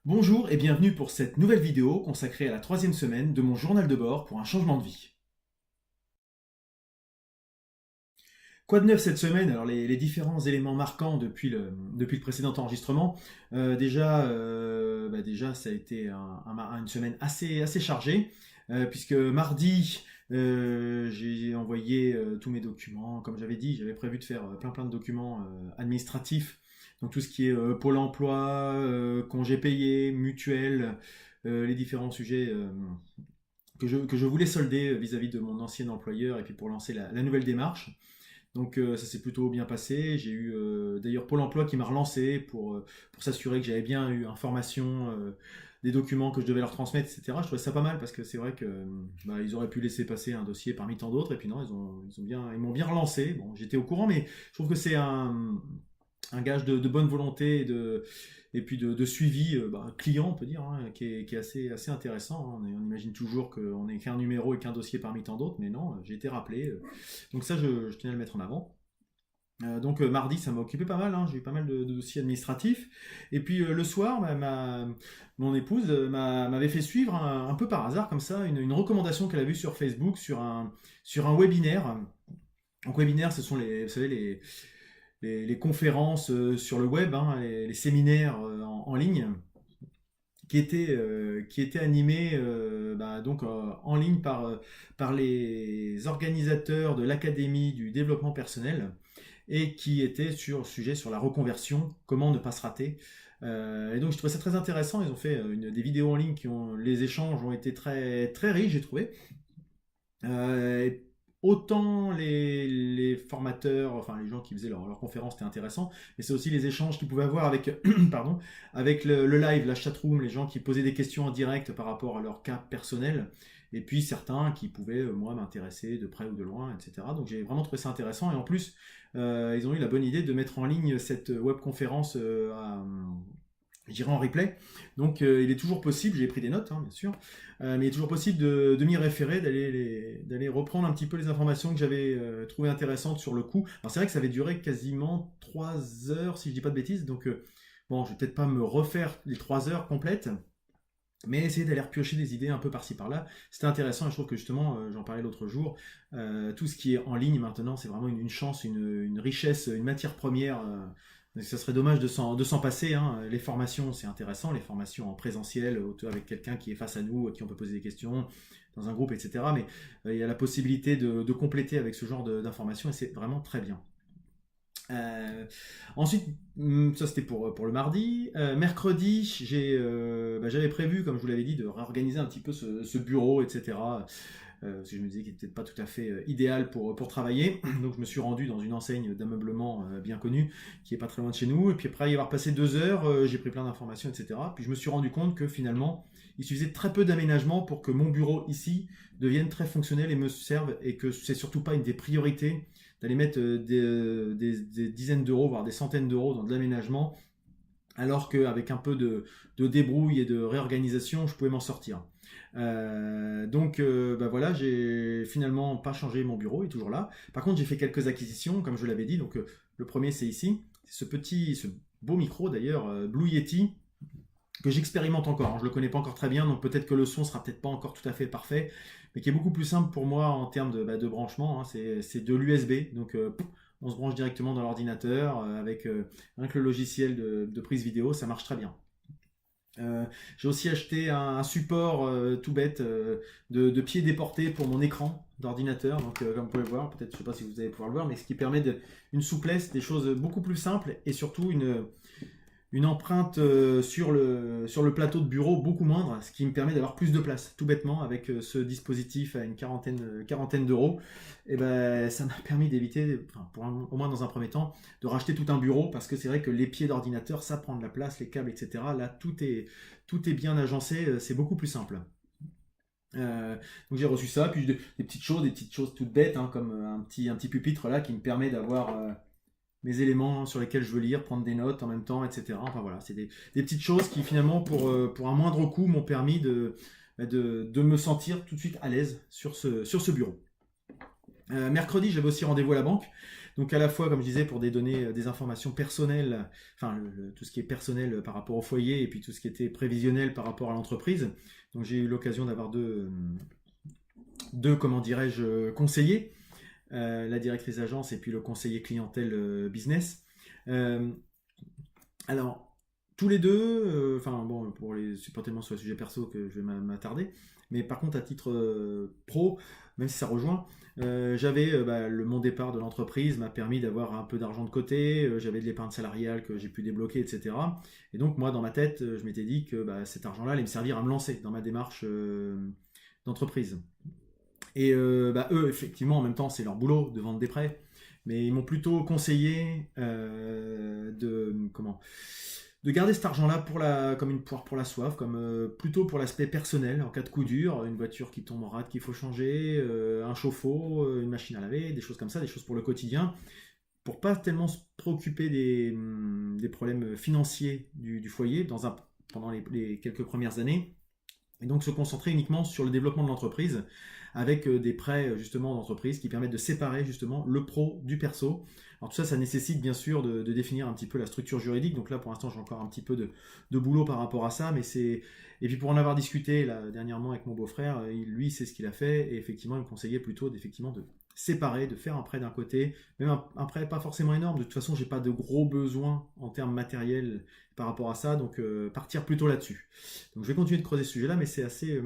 Bonjour et bienvenue pour cette nouvelle vidéo consacrée à la troisième semaine de mon journal de bord pour un changement de vie. Quoi de neuf cette semaine? Alors les différents éléments marquants depuis le précédent enregistrement. Déjà, ça a été une semaine assez chargée, puisque mardi, j'ai envoyé tous mes documents. Comme j'avais dit, j'avais prévu de faire plein de documents administratifs. Donc tout ce qui est Pôle emploi, congés payés, mutuelles, les différents sujets que je voulais solder vis-à-vis de mon ancien employeur et puis pour lancer la nouvelle démarche. Donc ça s'est plutôt bien passé. J'ai eu d'ailleurs Pôle emploi qui m'a relancé pour s'assurer que j'avais bien eu information des documents que je devais leur transmettre, etc. Je trouvais ça pas mal parce que c'est vrai que ils auraient pu laisser passer un dossier parmi tant d'autres et puis non, ils m'ont bien relancé. Bon, j'étais au courant, mais je trouve que c'est un gage de bonne volonté et puis de suivi client, on peut dire, hein, qui est assez intéressant. Hein. On imagine toujours qu'on n'est qu'un numéro et qu'un dossier parmi tant d'autres, mais non, j'ai été rappelé. Donc ça, je tenais à le mettre en avant. Mardi, ça m'a occupé pas mal, hein. J'ai eu pas mal de dossiers administratifs. Et puis le soir, mon épouse m'avait fait suivre un peu par hasard, comme ça, une recommandation qu'elle a vue sur Facebook sur un webinaire. Donc webinaire, ce sont vous savez, les conférences sur le web, hein, les séminaires en ligne, qui étaient animés en ligne par les organisateurs de l'Académie du développement personnel et qui étaient sur la reconversion, comment ne pas se rater. Et donc je trouvais ça très intéressant. Ils ont fait des vidéos en ligne les échanges ont été très très riches, j'ai trouvé. Et autant les formateurs, enfin les gens qui faisaient leur conférence, c'était intéressant, mais c'est aussi les échanges qu'ils pouvaient avoir avec, pardon, avec le live, la chatroom, les gens qui posaient des questions en direct par rapport à leur cas personnel, et puis certains qui pouvaient, moi, m'intéresser de près ou de loin, etc. Donc j'ai vraiment trouvé ça intéressant, et en plus, ils ont eu la bonne idée de mettre en ligne cette webconférence je dirais en replay. Donc il est toujours possible, j'ai pris des notes, hein, bien sûr, mais il est toujours possible de m'y référer, d'aller reprendre un petit peu les informations que j'avais trouvées intéressantes sur le coup. Alors c'est vrai que ça avait duré quasiment 3 heures, si je dis pas de bêtises, donc bon, je vais peut-être pas me refaire les 3 heures complètes, mais essayer d'aller repiocher des idées un peu par-ci par-là. C'était intéressant et je trouve que justement, j'en parlais l'autre jour, tout ce qui est en ligne maintenant, c'est vraiment une chance, une richesse, une matière première. Ça serait dommage de s'en passer. Hein. Les formations, c'est intéressant, les formations en présentiel, avec quelqu'un qui est face à nous, à qui on peut poser des questions, dans un groupe, etc. Mais il y a la possibilité de compléter avec ce genre d'informations et c'est vraiment très bien. Euh, Ensuite, ça c'était pour le mardi. Mercredi, j'avais prévu, comme je vous l'avais dit, de réorganiser un petit peu ce bureau, etc. Parce que je me disais qu'il n'était peut-être pas tout à fait idéal pour travailler. Donc je me suis rendu dans une enseigne d'ameublement bien connue, qui est pas très loin de chez nous. Et puis après y avoir passé 2 heures, j'ai pris plein d'informations, etc. Puis je me suis rendu compte que finalement, il suffisait très peu d'aménagement pour que mon bureau ici devienne très fonctionnel et me serve, et que c'est surtout pas une des priorités d'aller mettre des dizaines d'euros, voire des centaines d'euros dans de l'aménagement, alors qu'avec un peu de débrouille et de réorganisation, je pouvais m'en sortir. Voilà, j'ai finalement pas changé mon bureau, il est toujours là. Par contre, j'ai fait quelques acquisitions, comme je l'avais dit. Donc, le premier, c'est ici. C'est ce beau micro d'ailleurs, Blue Yeti, que j'expérimente encore. Hein. Je le connais pas encore très bien, donc peut-être que le son sera peut-être pas encore tout à fait parfait, mais qui est beaucoup plus simple pour moi en termes de branchement. Hein. C'est de l'USB, donc on se branche directement dans l'ordinateur avec le logiciel de prise vidéo, ça marche très bien. J'ai aussi acheté un support tout bête de pied déporté pour mon écran d'ordinateur. Donc, comme vous pouvez voir, peut-être, je ne sais pas si vous allez pouvoir le voir, mais ce qui permet une souplesse, des choses beaucoup plus simples et surtout une empreinte sur le plateau de bureau beaucoup moindre, ce qui me permet d'avoir plus de place, tout bêtement, avec ce dispositif à une quarantaine d'euros. Et ben, ça m'a permis d'éviter, enfin, au moins dans un premier temps, de racheter tout un bureau, parce que c'est vrai que les pieds d'ordinateur, ça prend de la place, les câbles, etc. Là, tout est bien agencé, c'est beaucoup plus simple. Donc j'ai reçu ça, puis des petites choses toutes bêtes, hein, comme un petit pupitre là qui me permet d'avoir mes éléments sur lesquels je veux lire, prendre des notes en même temps, etc. Enfin voilà, c'est des petites choses qui finalement, pour un moindre coût, m'ont permis de me sentir tout de suite à l'aise sur ce bureau. Mercredi, j'avais aussi rendez-vous à la banque. Donc à la fois, comme je disais, pour des données, des informations personnelles, enfin tout ce qui est personnel par rapport au foyer et puis tout ce qui était prévisionnel par rapport à l'entreprise. Donc j'ai eu l'occasion d'avoir deux comment dirais-je, conseillers, la directrice d'agence et puis le conseiller clientèle business. Euh, alors, tous les deux, enfin bon, c'est pas tellement sur le sujet perso que je vais m'attarder, mais par contre à titre pro, même si ça rejoint, j'avais mon départ de l'entreprise m'a permis d'avoir un peu d'argent de côté, j'avais de l'épargne salariale que j'ai pu débloquer, etc. Et donc moi dans ma tête, je m'étais dit que cet argent-là allait me servir à me lancer dans ma démarche d'entreprise. Et eux, effectivement, en même temps, c'est leur boulot de vendre des prêts, mais ils m'ont plutôt conseillé de garder cet argent-là comme une poire pour la soif, comme plutôt pour l'aspect personnel, en cas de coup dur, une voiture qui tombe en rade qu'il faut changer, un chauffe-eau, une machine à laver, des choses comme ça, des choses pour le quotidien, pour pas tellement se préoccuper des problèmes financiers du foyer pendant les quelques premières années, et donc se concentrer uniquement sur le développement de l'entreprise avec des prêts justement d'entreprise qui permettent de séparer justement le pro du perso. Alors tout ça, ça nécessite bien sûr de définir un petit peu la structure juridique. Donc là, pour l'instant, j'ai encore un petit peu de boulot par rapport à ça, mais c'est et puis pour en avoir discuté là, dernièrement avec mon beau-frère, lui, c'est ce qu'il a fait et effectivement, il me conseillait plutôt d'effectivement de séparer, de faire un prêt d'un côté, même un prêt pas forcément énorme. De toute façon, j'ai pas de gros besoins en termes matériels par rapport à ça, donc partir plutôt là-dessus. Donc je vais continuer de creuser ce sujet-là, mais c'est assez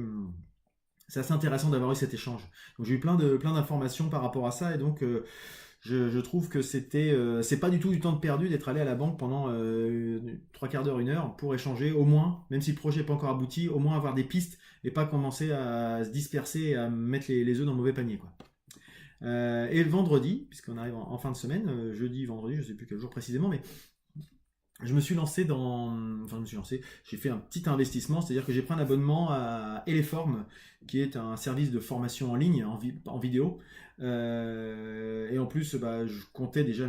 intéressant d'avoir eu cet échange. Donc j'ai eu plein d'informations par rapport à ça, et donc je trouve que c'est pas du tout du temps de perdu d'être allé à la banque pendant trois quarts d'heure, une heure, pour échanger au moins, même si le projet n'est pas encore abouti, au moins avoir des pistes et pas commencer à se disperser et à mettre les œufs dans le mauvais panier, quoi. Et le vendredi, puisqu'on arrive en fin de semaine, jeudi, vendredi, je ne sais plus quel jour précisément, mais je me suis lancé enfin je me suis lancé, j'ai fait un petit investissement, c'est-à-dire que j'ai pris un abonnement à Eleform, qui est un service de formation en ligne, en vidéo. Et en plus, je comptais déjà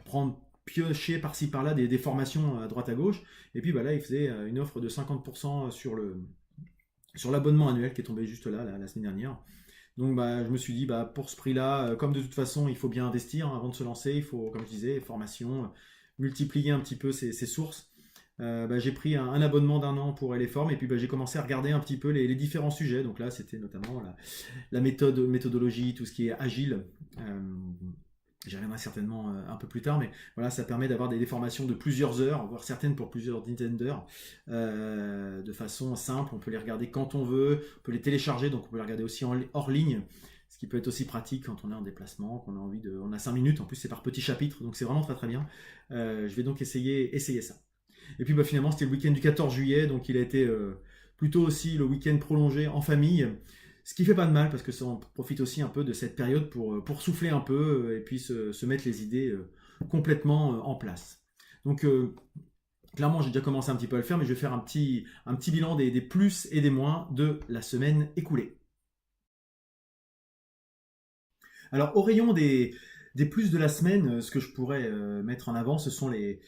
prendre, piocher par-ci par-là des formations à droite à gauche. Et puis là, il faisait une offre de 50% sur l'abonnement annuel qui est tombé juste là, la semaine dernière. Donc je me suis dit, pour ce prix-là, comme de toute façon, il faut bien investir avant de se lancer, il faut, comme je disais, formation, multiplier un petit peu ses sources. J'ai pris un abonnement d'un an pour Eleform et puis j'ai commencé à regarder un petit peu les différents sujets. Donc là, c'était notamment la méthodologie, tout ce qui est agile. J'y reviendrai certainement un peu plus tard, mais voilà, ça permet d'avoir des formations de plusieurs heures, voire certaines pour plusieurs dizaines d'heures, de façon simple. On peut les regarder quand on veut, on peut les télécharger, donc on peut les regarder aussi hors ligne, ce qui peut être aussi pratique quand on est en déplacement, qu'on a on a 5 minutes, en plus c'est par petits chapitres, donc c'est vraiment très très bien. Je vais donc essayer ça. Et puis finalement, c'était le week-end du 14 juillet, donc il a été plutôt aussi le week-end prolongé en famille. Ce qui fait pas de mal parce que ça on profite aussi un peu de cette période pour souffler un peu et puis se mettre les idées complètement en place. Donc clairement j'ai déjà commencé un petit peu à le faire, mais je vais faire un petit bilan des plus et des moins de la semaine écoulée. Alors au rayon des plus de la semaine, ce que je pourrais mettre en avant, ce sont les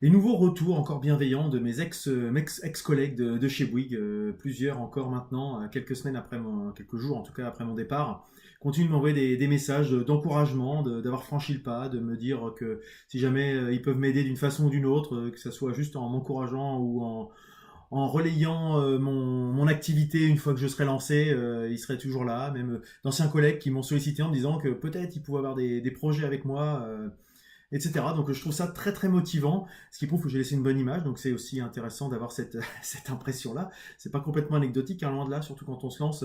nouveaux retours encore bienveillants de mes ex-collègues de chez Bouygues, plusieurs encore maintenant, quelques jours en tout cas après mon départ, continuent de m'envoyer des messages d'encouragement, d'avoir franchi le pas, de me dire que si jamais ils peuvent m'aider d'une façon ou d'une autre, que ce soit juste en m'encourageant ou en relayant mon activité une fois que je serai lancé, ils seraient toujours là. Même d'anciens collègues qui m'ont sollicité en me disant que peut-être ils pouvaient avoir des projets avec moi. Etc. Donc je trouve ça très très motivant, ce qui prouve que j'ai laissé une bonne image, donc c'est aussi intéressant d'avoir cette impression-là. C'est pas complètement anecdotique, hein, loin de là, surtout quand on se lance,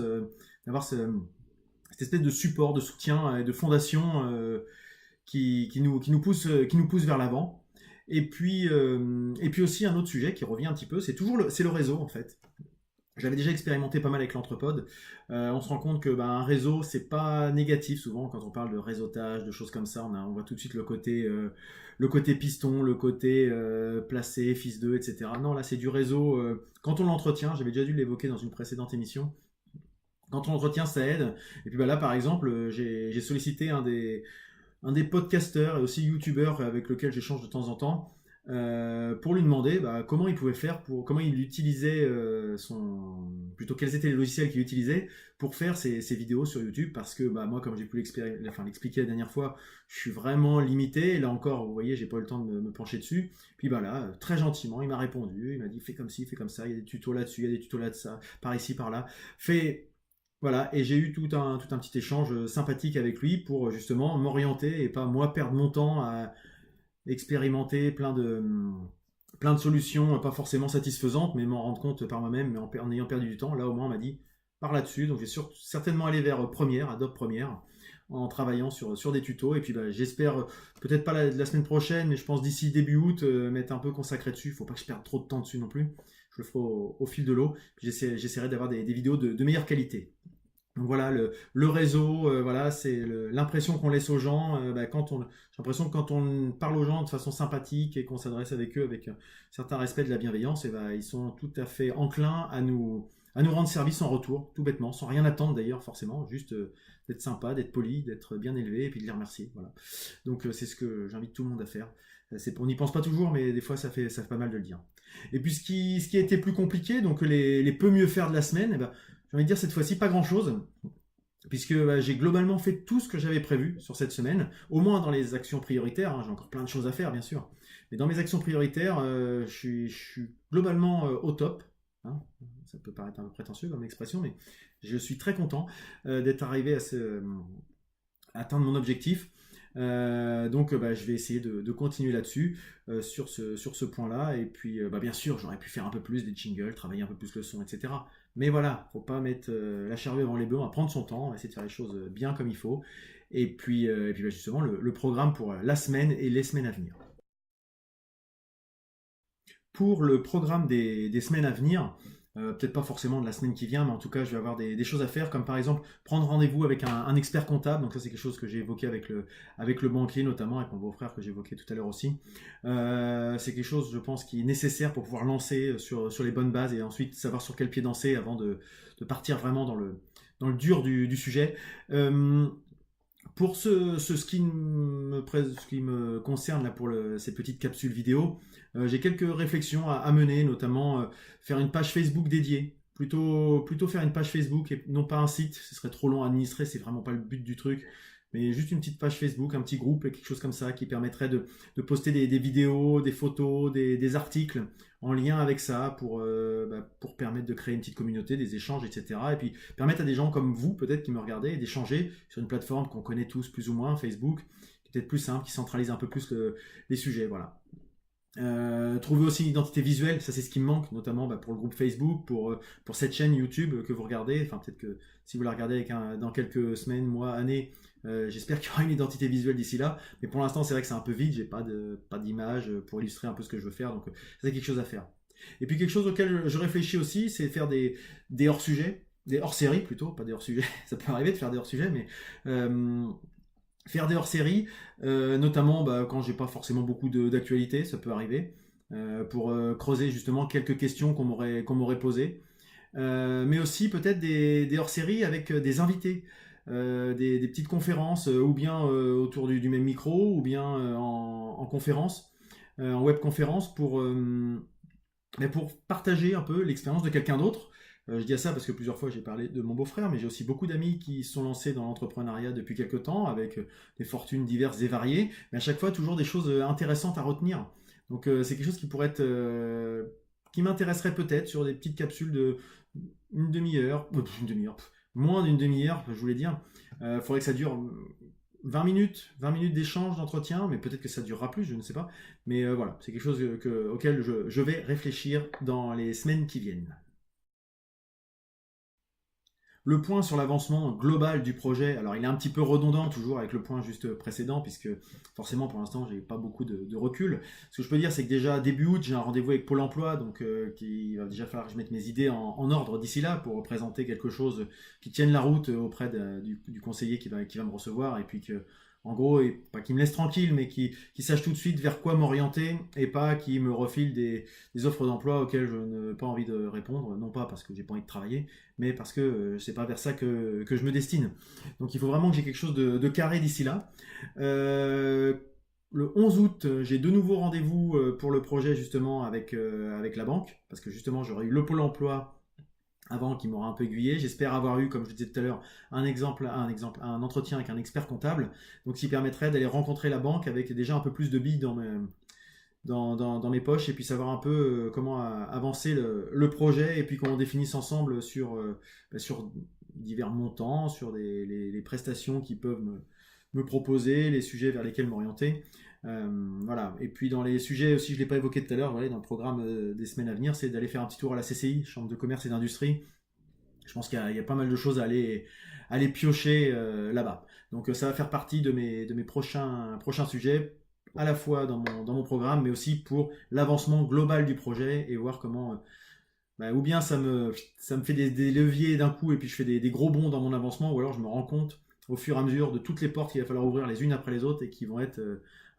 d'avoir cette espèce de support, de soutien et de fondation qui nous pousse vers l'avant. Et puis aussi un autre sujet qui revient un petit peu, c'est le réseau en fait. J'avais déjà expérimenté pas mal avec l'entrepode. On se rend compte que un réseau, c'est pas négatif souvent quand on parle de réseautage, de choses comme ça. On voit tout de suite le côté piston, le côté placé, fils d'eux, etc. Non, là c'est du réseau. Quand on l'entretient, j'avais déjà dû l'évoquer dans une précédente émission. Quand on l'entretient, ça aide. Et puis là, par exemple, j'ai sollicité un des podcasteurs et aussi youtubeurs avec lequel j'échange de temps en temps, pour lui demander comment il pouvait faire, comment il utilisait plutôt quels étaient les logiciels qu'il utilisait pour faire ses vidéos sur YouTube, parce que moi, comme j'ai pu l'expliquer la dernière fois, je suis vraiment limité. Et là encore, vous voyez, j'ai pas eu le temps de me pencher dessus. Puis là, très gentiment, il m'a répondu, il m'a dit fais comme ci, fais comme ça, il y a des tutos là-dessus, il y a des tutos là-dessus, par ici, par là. Voilà, et j'ai eu tout un petit échange sympathique avec lui pour justement m'orienter et pas moi perdre mon temps à expérimenter plein de solutions pas forcément satisfaisantes, mais m'en rendre compte par moi-même, mais en ayant perdu du temps. Là, au moins, on m'a dit, par là-dessus. Donc, je vais certainement aller vers Première, Adobe Premiere, en travaillant sur des tutos. Et puis, j'espère, peut-être pas la semaine prochaine, mais je pense d'ici début août, m'être un peu consacré dessus. Il ne faut pas que je perde trop de temps dessus non plus. Je le ferai au fil de l'eau. J'essaierai d'avoir des vidéos de meilleure qualité. Donc voilà, le réseau, voilà, c'est l'impression qu'on laisse aux gens. J'ai l'impression que quand on parle aux gens de façon sympathique et qu'on s'adresse avec eux avec un certain respect, de la bienveillance, ils sont tout à fait enclins à nous rendre service en retour, tout bêtement, sans rien attendre d'ailleurs forcément, juste d'être sympa, d'être poli, d'être bien élevé et puis de les remercier. Voilà. Donc c'est ce que j'invite tout le monde à faire. On n'y pense pas toujours, mais des fois ça fait pas mal de le dire. Et puis ce qui a été plus compliqué, donc les peu mieux faire de la semaine, j'ai envie de dire cette fois-ci pas grand-chose, puisque j'ai globalement fait tout ce que j'avais prévu sur cette semaine, au moins dans les actions prioritaires. J'ai encore plein de choses à faire, bien sûr. Mais dans mes actions prioritaires, je suis globalement au top. Hein. Ça peut paraître un peu prétentieux comme expression, mais je suis très content d'être arrivé à atteindre mon objectif. Donc je vais essayer de continuer là-dessus, sur ce point-là. Et puis bien sûr, j'aurais pu faire un peu plus des jingles, travailler un peu plus le son, etc. Mais voilà, faut pas mettre la charrue avant les bœufs, on va prendre son temps, on va essayer de faire les choses bien comme il faut. Et puis justement, le programme pour la semaine et les semaines à venir. Pour le programme des semaines à venir, peut-être pas forcément de la semaine qui vient, mais en tout cas, je vais avoir des choses à faire, comme par exemple prendre rendez-vous avec un expert comptable. Donc ça, c'est quelque chose que j'ai évoqué avec le banquier, notamment avec mon beau-frère que j'ai évoqué tout à l'heure aussi. C'est quelque chose, je pense, qui est nécessaire pour pouvoir lancer sur les bonnes bases et ensuite savoir sur quel pied danser avant de partir vraiment dans le dur du sujet. Pour ce qui me concerne là pour ces petites capsules vidéo, j'ai quelques réflexions à mener, notamment faire une page Facebook dédiée. Plutôt faire une page Facebook et non pas un site, ce serait trop long à administrer, c'est vraiment pas le but du truc. Mais juste une petite page Facebook, un petit groupe, quelque chose comme ça qui permettrait de poster des vidéos, des photos, des articles en lien avec ça pour permettre de créer une petite communauté, des échanges, etc. Et puis permettre à des gens comme vous, peut-être qui me regardez, d'échanger sur une plateforme qu'on connaît tous plus ou moins, Facebook, qui est peut-être plus simple, qui centralise un peu plus les sujets. Voilà. Trouver aussi une identité visuelle, ça c'est ce qui me manque, notamment pour le groupe Facebook, pour cette chaîne YouTube que vous regardez. Enfin, peut-être que si vous la regardez dans quelques semaines, mois, années, j'espère qu'il y aura une identité visuelle d'ici là. Mais pour l'instant, c'est vrai que c'est un peu vide, j'ai pas d'image pour illustrer un peu ce que je veux faire, donc c'est quelque chose à faire. Et puis quelque chose auquel je réfléchis aussi, c'est faire des hors-sujets, des hors-séries plutôt, pas des hors-sujets. Ça peut arriver de faire des hors-sujets, mais faire des hors-séries, notamment quand j'ai pas forcément beaucoup d'actualité, ça peut arriver, pour creuser justement quelques questions qu'on m'aurait posées. Mais aussi peut-être des hors-séries avec des invités, des petites conférences, ou bien autour du même micro, ou bien en conférence, en webconférence, pour partager un peu l'expérience de quelqu'un d'autre. Je dis à ça parce que plusieurs fois j'ai parlé de mon beau-frère, mais j'ai aussi beaucoup d'amis qui sont lancés dans l'entrepreneuriat depuis quelques temps, avec des fortunes diverses et variées, mais à chaque fois toujours des choses intéressantes à retenir. Donc c'est quelque chose qui m'intéresserait peut-être sur des petites capsules de une demi-heure, moins d'une demi-heure, je voulais dire. Il faudrait que ça dure 20 minutes, 20 minutes d'échange, d'entretien, mais peut-être que ça durera plus, je ne sais pas. Mais voilà, c'est quelque chose auquel je vais réfléchir dans les semaines qui viennent. Le point sur l'avancement global du projet, alors il est un petit peu redondant toujours avec le point juste précédent, puisque forcément pour l'instant j'ai pas beaucoup de recul. Ce que je peux dire, c'est que déjà début août j'ai un rendez-vous avec Pôle Emploi, donc il va déjà falloir que je mette mes idées en ordre d'ici là pour présenter quelque chose qui tienne la route auprès du conseiller qui va me recevoir, et puis que en gros, et pas qui me laisse tranquille, mais qui sache tout de suite vers quoi m'orienter, et pas qui me refile des offres d'emploi auxquelles je n'ai pas envie de répondre, non pas parce que j'ai pas envie de travailler, mais parce que c'est pas vers ça que je me destine. Donc il faut vraiment que j'ai quelque chose de carré d'ici là. le 11 août, j'ai de nouveaux rendez-vous pour le projet justement avec la banque, parce que justement j'aurais eu le pôle emploi avant qui m'aura un peu aiguillé. J'espère avoir eu, comme je disais tout à l'heure, un entretien avec un expert comptable, donc qui permettrait d'aller rencontrer la banque avec déjà un peu plus de billes dans mes poches et puis savoir un peu comment avancer le projet et puis qu'on définisse ensemble sur divers montants, sur les prestations qu'ils peuvent me proposer, les sujets vers lesquels m'orienter. Voilà. Et puis dans les sujets aussi, je ne l'ai pas évoqué tout à l'heure, voilà, dans le programme des semaines à venir, c'est d'aller faire un petit tour à la CCI, Chambre de commerce et d'industrie. Je pense qu'il y a pas mal de choses à aller piocher là-bas. Donc ça va faire partie de mes prochains sujets, à la fois dans mon programme, mais aussi pour l'avancement global du projet et voir comment, ou bien ça me fait des leviers d'un coup et puis je fais des gros bonds dans mon avancement, ou alors je me rends compte au fur et à mesure de toutes les portes qu'il va falloir ouvrir les unes après les autres et qui vont être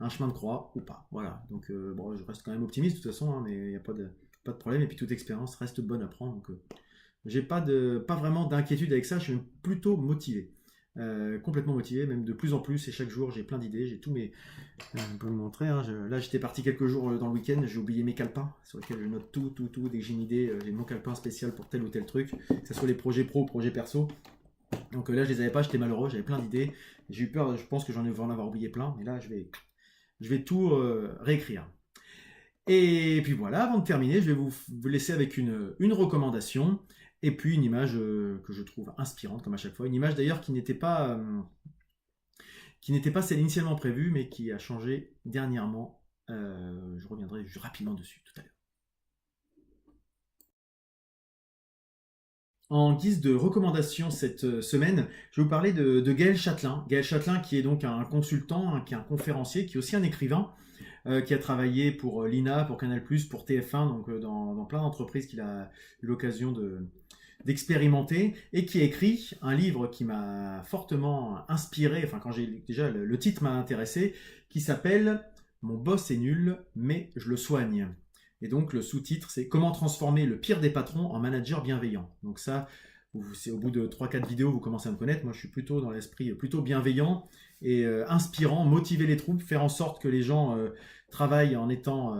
un chemin de croix ou pas. Voilà, donc bon, je reste quand même optimiste de toute façon, hein, mais il n'y a pas de problème, et puis toute expérience reste bonne à prendre, donc j'ai pas vraiment d'inquiétude avec ça, je suis plutôt motivé. Complètement motivé, même de plus en plus, et chaque jour j'ai plein d'idées, j'ai tous mes... on peut me montrer, hein, là j'étais parti quelques jours dans le week-end, j'ai oublié mes calepins, sur lesquels je note tout, dès que j'ai une idée, j'ai mon calepin spécial pour tel ou tel truc, que ce soit les projets pro ou projets perso. Donc là je les avais pas, j'étais malheureux, j'avais plein d'idées, j'ai eu peur, je pense que j'en ai en avoir oublié plein, mais là je vais tout réécrire. Et puis voilà, avant de terminer, je vais vous laisser avec une recommandation et puis une image que je trouve inspirante, comme à chaque fois. Une image d'ailleurs qui n'était pas celle initialement prévue, mais qui a changé dernièrement. Je reviendrai rapidement dessus tout à l'heure. En guise de recommandation cette semaine, je vais vous parler de Gaël Châtelain. Gaël Châtelain qui est donc un consultant, qui est un conférencier, qui est aussi un écrivain, qui a travaillé pour l'INA, pour Canal+, pour TF1, donc dans plein d'entreprises qu'il a eu l'occasion d'expérimenter, et qui a écrit un livre qui m'a fortement inspiré, enfin quand j'ai déjà le titre m'a intéressé, qui s'appelle « Mon boss est nul, mais je le soigne ». Et donc le sous-titre c'est « Comment transformer le pire des patrons en manager bienveillant ». Donc ça, c'est au bout de 3-4 vidéos, vous commencez à me connaître, moi je suis plutôt dans l'esprit plutôt bienveillant et inspirant, motiver les troupes, faire en sorte que les gens travaillent en étant,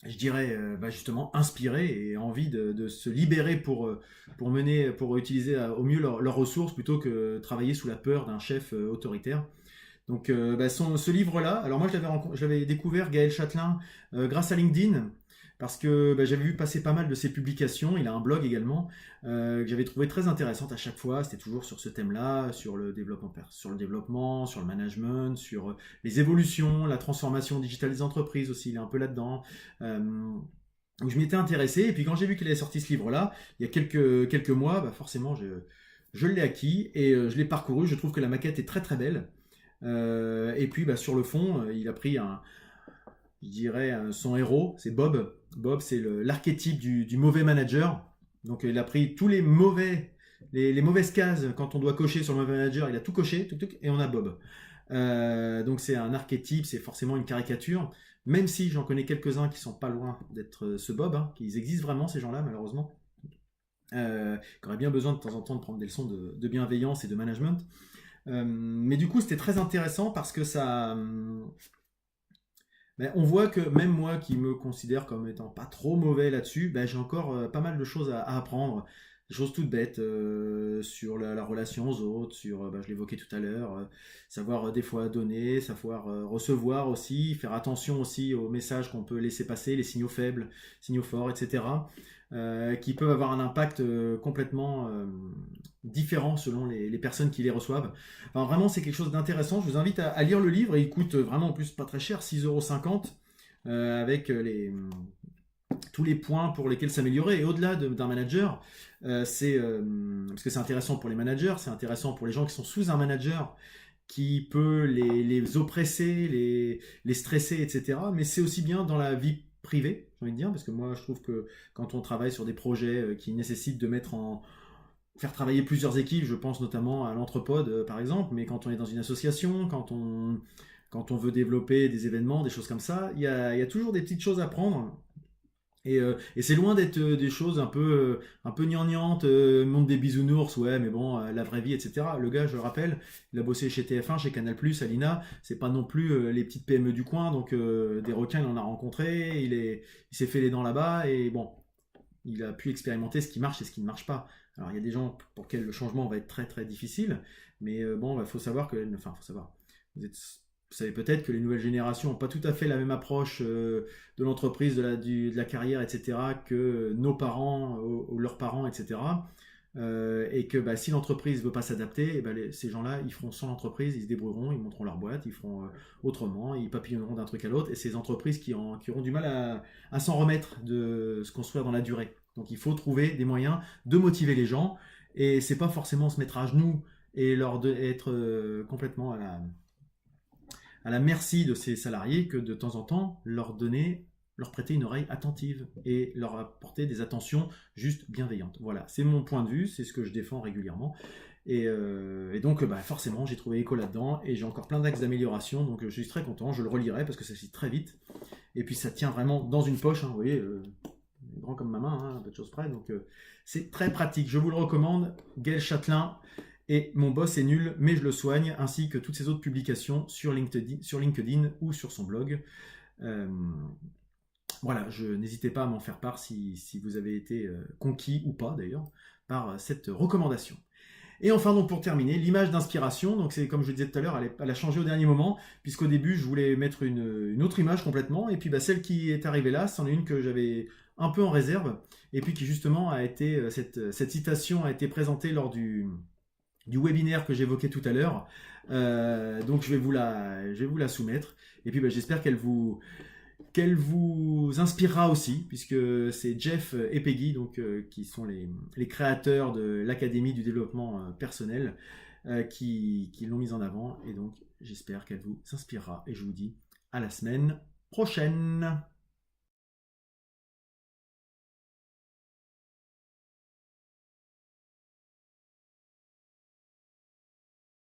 je dirais, justement inspirés et envie de se libérer pour utiliser au mieux leurs ressources plutôt que travailler sous la peur d'un chef autoritaire. Donc ce livre-là, alors moi je l'avais découvert, Gaël Châtelain, grâce à LinkedIn, parce que j'avais vu passer pas mal de ses publications, il a un blog également, que j'avais trouvé très intéressante à chaque fois, c'était toujours sur ce thème-là, sur le développement, sur le management, sur les évolutions, la transformation digitale des entreprises aussi, il est un peu là-dedans. Donc je m'y étais intéressé, et puis quand j'ai vu qu'il avait sorti ce livre-là, il y a quelques mois, forcément je l'ai acquis, et je l'ai parcouru, je trouve que la maquette est très très belle. Et puis sur le fond, il a pris je dirais son héros, c'est Bob. Bob, c'est l'archétype du mauvais manager. Donc il a pris tous les mauvaises cases quand on doit cocher sur le mauvais manager, il a tout coché, et on a Bob. Donc c'est un archétype, c'est forcément une caricature, même si j'en connais quelques-uns qui sont pas loin d'être ce Bob, hein, qu'ils existent vraiment ces gens-là malheureusement, qui auraient bien besoin de temps en temps de prendre des leçons de bienveillance et de management. Mais du coup, c'était très intéressant parce que ça. On voit que même moi qui me considère comme étant pas trop mauvais là-dessus, j'ai encore pas mal de choses à apprendre. Des choses toutes bêtes sur la relation aux autres, sur, je l'évoquais tout à l'heure, savoir des fois donner, savoir recevoir aussi, faire attention aussi aux messages qu'on peut laisser passer, les signaux faibles, signaux forts, etc. Qui peuvent avoir un impact complètement différent selon les personnes qui les reçoivent. Enfin, vraiment, c'est quelque chose d'intéressant. Je vous invite à lire le livre. Il coûte vraiment en plus pas très cher, 6,50 € avec tous les points pour lesquels s'améliorer. Et au-delà d'un manager, parce que c'est intéressant pour les managers, c'est intéressant pour les gens qui sont sous un manager qui peut les oppresser, les stresser, etc. Mais c'est aussi bien dans la vie privée, j'ai envie de dire, parce que moi je trouve que quand on travaille sur des projets qui nécessitent de faire travailler plusieurs équipes, je pense notamment à l'Entrepode par exemple, mais quand on est dans une association, quand on veut développer des événements, des choses comme ça, il y a toujours des petites choses à prendre Et c'est loin d'être des choses un peu gnangnantes, monde des bisounours, ouais, mais bon, la vraie vie, etc. Le gars, je le rappelle, il a bossé chez TF1, chez Canal+, à l'INA, c'est pas non plus les petites PME du coin, donc des requins, il en a rencontré, il s'est fait les dents là-bas, et bon, il a pu expérimenter ce qui marche et ce qui ne marche pas. Alors il y a des gens pour lesquels le changement va être très très difficile, mais bon, il faut savoir que, enfin, faut savoir, vous savez peut-être que les nouvelles générations n'ont pas tout à fait la même approche de l'entreprise, de la carrière, etc., que nos parents ou leurs parents, etc. Et que bah, si l'entreprise ne veut pas s'adapter, eh ben, ces gens-là, ils feront sans l'entreprise, ils se débrouilleront, ils monteront leur boîte, ils feront autrement, ils papillonneront d'un truc à l'autre. Et ces entreprises qui auront du mal à s'en remettre, de se construire dans la durée. Donc il faut trouver des moyens de motiver les gens. Et c'est pas forcément se mettre à genoux et être complètement à la merci de ces salariés que de temps en temps leur prêter une oreille attentive et leur apporter des attentions juste bienveillantes. Voilà, c'est mon point de vue, c'est ce que je défends régulièrement. Et donc, bah, forcément, j'ai trouvé écho là-dedans et j'ai encore plein d'axes d'amélioration. Donc, je suis très content. Je le relirai parce que ça se lit très vite. Et puis, ça tient vraiment dans une poche. Hein, vous voyez, grand comme ma main, hein, un peu de choses près. Donc, c'est très pratique. Je vous le recommande. Gaël Châtelain. Et mon boss est nul, mais je le soigne, ainsi que toutes ses autres publications sur LinkedIn ou sur son blog. Euh, voilà, n'hésitez pas à m'en faire part si vous avez été conquis ou pas d'ailleurs par cette recommandation. Et enfin, donc pour terminer, l'image d'inspiration. Donc c'est comme je le disais tout à l'heure, elle a changé au dernier moment, puisqu'au début je voulais mettre une autre image complètement, et puis bah, celle qui est arrivée là, c'en est une que j'avais un peu en réserve, et puis qui justement a été cette citation a été présentée lors du webinaire que j'évoquais tout à l'heure. Donc je vais vous la soumettre. Et puis bah, j'espère qu'elle vous inspirera aussi, puisque c'est Jeff et Peggy, donc, qui sont les créateurs de l'Académie du développement personnel, qui l'ont mise en avant. Et donc j'espère qu'elle vous inspirera. Et je vous dis à la semaine prochaine.